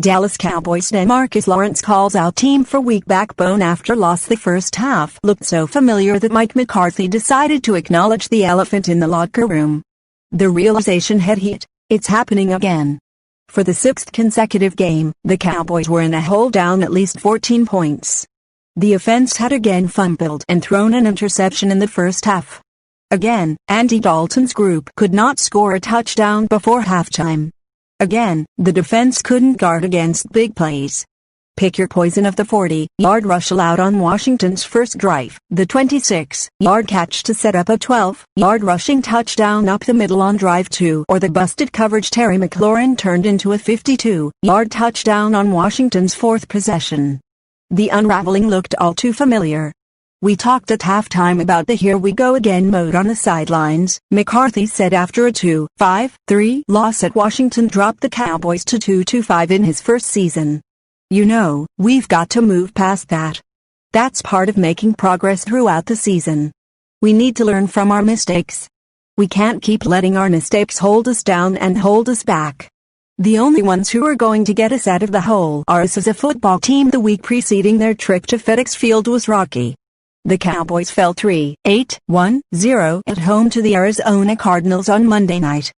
Dallas Cowboys DeMarcus Lawrence calls out team for weak backbone after loss. The first half looked so familiar that Mike McCarthy decided to acknowledge the elephant in the locker room. The realization had hit. It's happening again. For the sixth consecutive game, the Cowboys were in a hole, down at least 14 points. The offense had again fumbled and thrown an interception in the first half. Again, Andy Dalton's group could not score a touchdown before halftime. Again, the defense couldn't guard against big plays. Pick your poison of the 40-yard rush allowed on Washington's first drive, the 26-yard catch to set up a 12-yard rushing touchdown up the middle on drive 2, or the busted coverage Terry McLaurin turned into a 52-yard touchdown on Washington's fourth possession. The unraveling looked all too familiar. We talked at halftime about the here we go again mode on the sidelines, McCarthy said after a 2-5-3 loss at Washington dropped the Cowboys to 2-5 in his first season. You know, we've got to move past that. That's part of making progress throughout the season. We need to learn from our mistakes. We can't keep letting our mistakes hold us down and hold us back. The only ones who are going to get us out of the hole are us as a football team. The week preceding their trip to FedEx Field was rocky. The Cowboys fell 3-8-1-0 at home to the Arizona Cardinals on Monday night.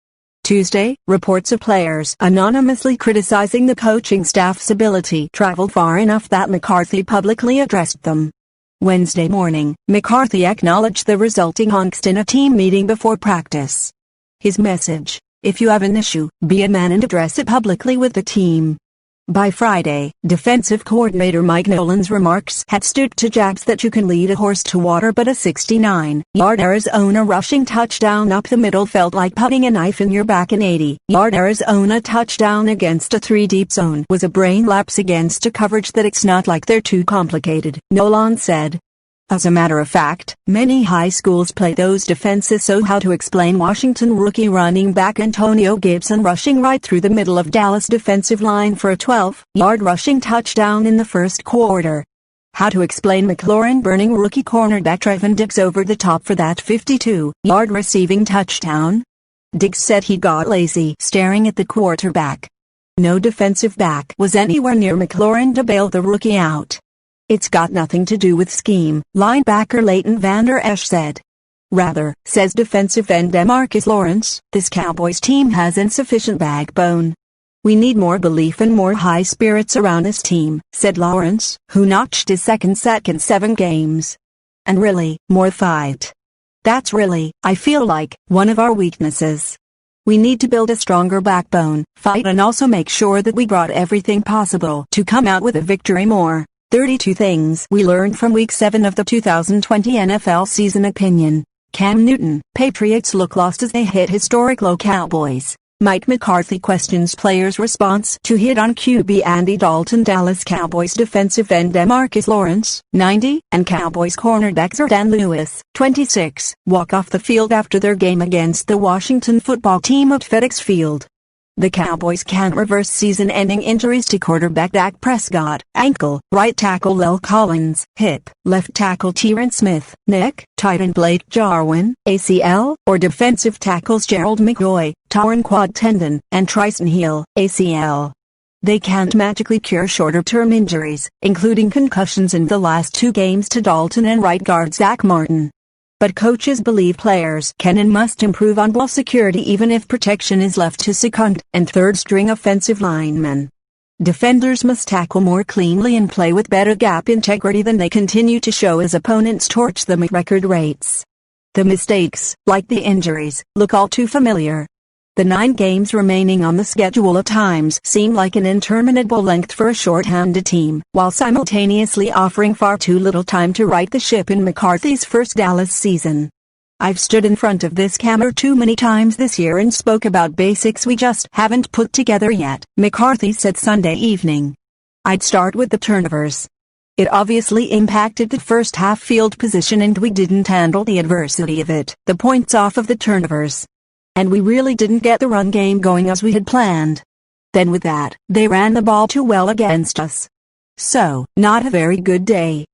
Tuesday, reports of players anonymously criticizing the coaching staff's ability traveled far enough that McCarthy publicly addressed them. Wednesday morning, McCarthy acknowledged the resulting angst in a team meeting before practice. His message: if you have an issue, be a man and address it publicly with the team. By Friday, defensive coordinator Mike Nolan's remarks had stood to jabs that you can lead a horse to water, but a 69-yard Arizona rushing touchdown up the middle felt like putting a knife in your back. An 80-yard Arizona touchdown against a 3-deep zone was a brain lapse against a coverage that it's not like they're too complicated, Nolan said. As a matter of fact, many high schools play those defenses, so how to explain Washington rookie running back Antonio Gibson rushing right through the middle of Dallas defensive line for a 12-yard rushing touchdown in the first quarter? How to explain McLaurin burning rookie cornerback Trevon Diggs over the top for that 52-yard receiving touchdown? Diggs said he got lazy staring at the quarterback. No defensive back was anywhere near McLaurin to bail the rookie out. It's got nothing to do with scheme, linebacker Leighton Vander Esch said. Rather, says defensive end DeMarcus Lawrence, this Cowboys team has insufficient backbone. We need more belief and more high spirits around this team, said Lawrence, who notched his second sack in 7 games. And really, more fight. That's really, I feel like, one of our weaknesses. We need to build a stronger backbone, fight, and also make sure that we brought everything possible to come out with a victory. More 32 things we learned from Week 7 of the 2020 NFL season. Opinion: Cam Newton, Patriots look lost as they hit historic low. Cowboys. Mike McCarthy questions players' response to hit on QB Andy Dalton. Dallas Cowboys defensive end DeMarcus Lawrence, 90, and Cowboys cornerback Jourdan Lewis, 26, walk off the field after their game against the Washington football team at FedEx Field. The Cowboys can't reverse season-ending injuries to quarterback Dak Prescott, ankle, right tackle Lel Collins, hip, left tackle Tyron Smith, neck, tight end Blake Jarwin, ACL, or defensive tackles Gerald McCoy, torn quad tendon, and Trysten Hill, ACL. They can't magically cure shorter-term injuries, including concussions in the last 2 games to Dalton and right guard Zach Martin. But coaches believe players can and must improve on ball security even if protection is left to second and third-string offensive linemen. Defenders must tackle more cleanly and play with better gap integrity than they continue to show as opponents torch them at record rates. The mistakes, like the injuries, look all too familiar. The 9 games remaining on the schedule at times seem like an interminable length for a short-handed team, while simultaneously offering far too little time to right the ship in McCarthy's first Dallas season. I've stood in front of this camera too many times this year and spoke about basics we just haven't put together yet, McCarthy said Sunday evening. I'd start with the turnovers. It obviously impacted the first half field position and we didn't handle the adversity of it, the points off of the turnovers. And we really didn't get the run game going as we had planned. Then with that, they ran the ball too well against us. So, not a very good day.